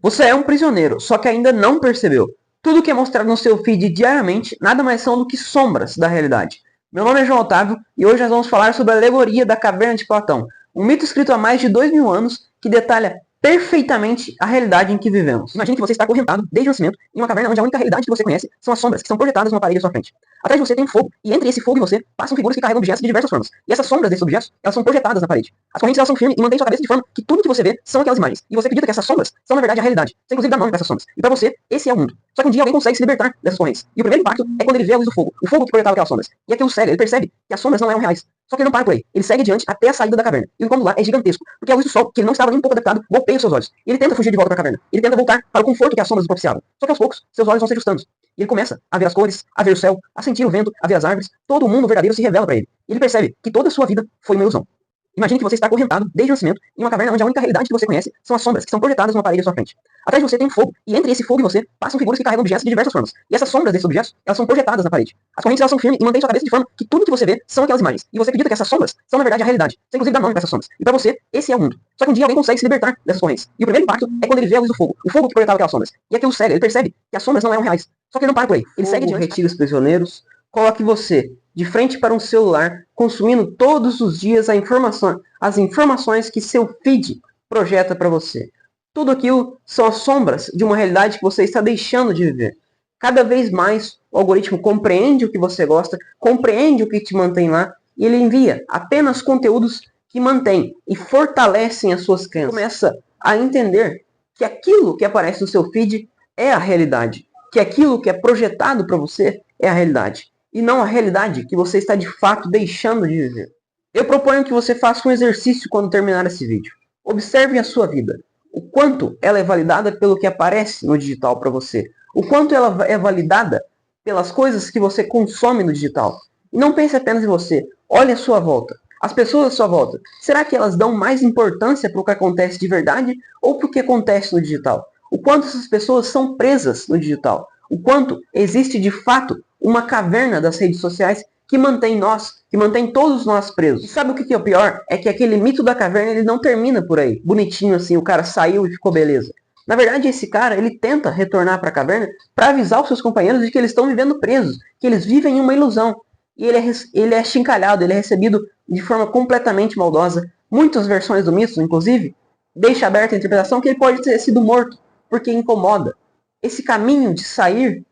Você é um prisioneiro, só que ainda não percebeu. Tudo que é mostrado no seu feed diariamente nada mais são do que sombras da realidade. Meu nome é João Otávio e hoje nós vamos falar sobre a alegoria da caverna de Platão, um mito escrito há mais de 2000 anos que detalha perfeitamente a realidade em que vivemos. Imagine que você está acorrentado desde o nascimento em uma caverna onde a única realidade que você conhece são as sombras que são projetadas numa parede à sua frente. Atrás de você tem um fogo, e entre esse fogo e você passam figuras que carregam objetos de diversas formas. E essas sombras desses objetos, elas são projetadas na parede. As correntes elas são firmes e mantêm sua cabeça de forma que tudo que você vê são aquelas imagens. E você acredita que essas sombras são na verdade a realidade. Você inclusive dá nome para essas sombras. E para você, esse é o mundo. Só que um dia alguém consegue se libertar dessas correntes. E o primeiro impacto é quando ele vê a luz do fogo. O fogo que projetava aquelas sombras. E aquilo cega, ele percebe que as sombras não eram reais. Só que ele não para por aí. Ele segue adiante até a saída da caverna. E o incômodo lá é gigantesco. Porque a luz do sol, que ele não estava nem um pouco adaptado, golpeia os seus olhos. E ele tenta fugir de volta para a caverna. Ele tenta voltar para o conforto que as sombras propiciavam. Só que aos poucos, seus olhos vão se ajustando. E ele começa a ver as cores, a ver o céu, a sentir o vento, a ver as árvores. Todo o mundo verdadeiro se revela para ele. E ele percebe que toda a sua vida foi uma ilusão. Imagine que você está acorrentado desde o nascimento em uma caverna onde a única realidade que você conhece são as sombras que são projetadas numa parede à sua frente. Atrás de você tem um fogo, e entre esse fogo e você passam figuras que carregam objetos de diversas formas. E essas sombras desses objetos, elas são projetadas na parede. As correntes elas são firmes e mantêm sua cabeça de forma que tudo que você vê são aquelas imagens. E você acredita que essas sombras são na verdade a realidade. Você inclusive dá nome para essas sombras. E para você, esse é o mundo. Só que um dia alguém consegue se libertar dessas correntes. E o primeiro impacto é quando ele vê a luz do fogo. O fogo que projetava aquelas sombras. E aquilo cega, ele percebe que as sombras não eram reais. Só que ele não para por aí. Ele segue adiante. Retira os prisioneiros. Coloque você de frente para um celular, consumindo todos os dias as informações que seu feed projeta para você. Tudo aquilo são as sombras de uma realidade que você está deixando de viver. Cada vez mais o algoritmo compreende o que você gosta, compreende o que te mantém lá, e ele envia apenas conteúdos que mantêm e fortalecem as suas crenças. Começa a entender que aquilo que aparece no seu feed é a realidade, que aquilo que é projetado para você é a realidade. E não a realidade que você está de fato deixando de viver. Eu proponho que você faça um exercício quando terminar esse vídeo. Observe a sua vida. O quanto ela é validada pelo que aparece no digital para você. O quanto ela é validada pelas coisas que você consome no digital. E não pense apenas em você. Olhe a sua volta. As pessoas à sua volta. Será que elas dão mais importância para o que acontece de verdade ou para o que acontece no digital? O quanto essas pessoas são presas no digital. O quanto existe de fato uma caverna das redes sociais que mantém nós, que mantém todos nós presos. E sabe o que é o pior? É que aquele mito da caverna ele não termina por aí, bonitinho assim, o cara saiu e ficou beleza. Na verdade, esse cara ele tenta retornar para a caverna para avisar os seus companheiros de que eles estão vivendo presos, que eles vivem em uma ilusão. E ele é chincalhado, ele é recebido de forma completamente maldosa. Muitas versões do mito, inclusive, deixa aberta a interpretação que ele pode ter sido morto, porque incomoda. Esse caminho de sair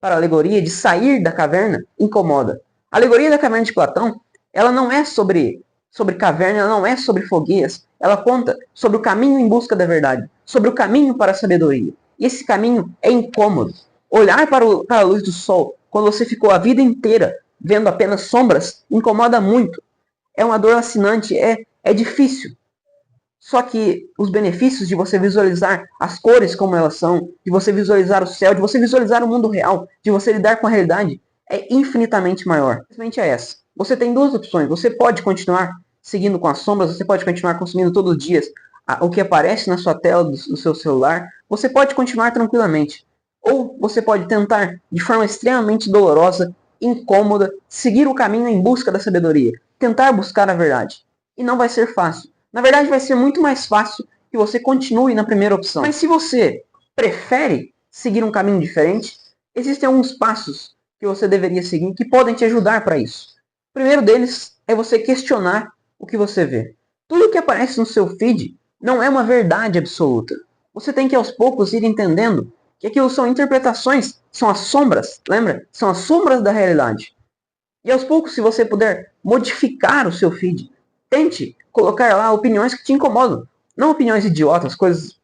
para a alegoria, de sair da caverna, incomoda. A alegoria da caverna de Platão, ela não é sobre caverna, ela não é sobre fogueiras, ela conta sobre o caminho em busca da verdade, sobre o caminho para a sabedoria. E esse caminho é incômodo. Olhar para a luz do sol, quando você ficou a vida inteira vendo apenas sombras, incomoda muito. É uma dor lacinante, é difícil. Só que os benefícios de você visualizar as cores como elas são, de você visualizar o céu, de você visualizar o mundo real, de você lidar com a realidade, é infinitamente maior. Simplesmente é essa. Você tem duas opções. Você pode continuar seguindo com as sombras, você pode continuar consumindo todos os dias o que aparece na sua tela do seu celular. Você pode continuar tranquilamente. Ou você pode tentar, de forma extremamente dolorosa, incômoda, seguir o caminho em busca da sabedoria. Tentar buscar a verdade. E não vai ser fácil. Na verdade, vai ser muito mais fácil que você continue na primeira opção. Mas se você prefere seguir um caminho diferente, existem alguns passos que você deveria seguir que podem te ajudar para isso. O primeiro deles é você questionar o que você vê. Tudo que aparece no seu feed não é uma verdade absoluta. Você tem que aos poucos ir entendendo que aquilo são interpretações, são as sombras, lembra? São as sombras da realidade. E aos poucos, se você puder modificar o seu feed, tente colocar lá opiniões que te incomodam. Não opiniões idiotas, coisas...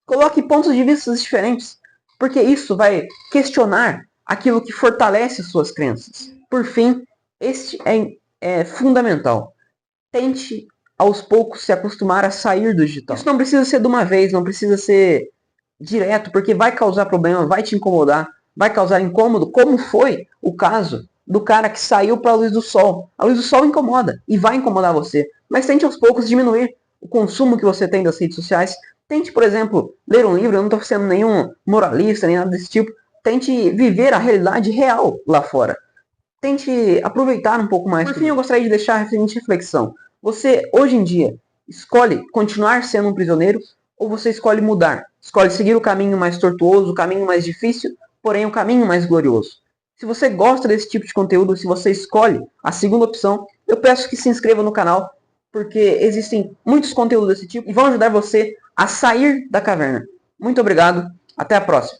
Coloque pontos de vista diferentes. Porque isso vai questionar aquilo que fortalece as suas crenças. Por fim, este é fundamental. Tente, aos poucos, se acostumar a sair do digital. Isso não precisa ser de uma vez, não precisa ser direto, porque vai causar problema, vai te incomodar, vai causar incômodo, como foi o caso do cara que saiu para a luz do sol. A luz do sol incomoda e vai incomodar você. Mas tente aos poucos diminuir o consumo que você tem das redes sociais. Tente, por exemplo, ler um livro. Eu não estou sendo nenhum moralista, nem nada desse tipo. Tente viver a realidade real lá fora. Tente aproveitar um pouco mais. Por fim, eu gostaria de deixar a seguinte reflexão. Você, hoje em dia, escolhe continuar sendo um prisioneiro ou você escolhe mudar? escolhe seguir o caminho mais tortuoso, o caminho mais difícil, porém o caminho mais glorioso. Se você gosta desse tipo de conteúdo, se você escolhe a segunda opção, eu peço que se inscreva no canal, porque existem muitos conteúdos desse tipo e vão ajudar você a sair da caverna. Muito obrigado, até a próxima.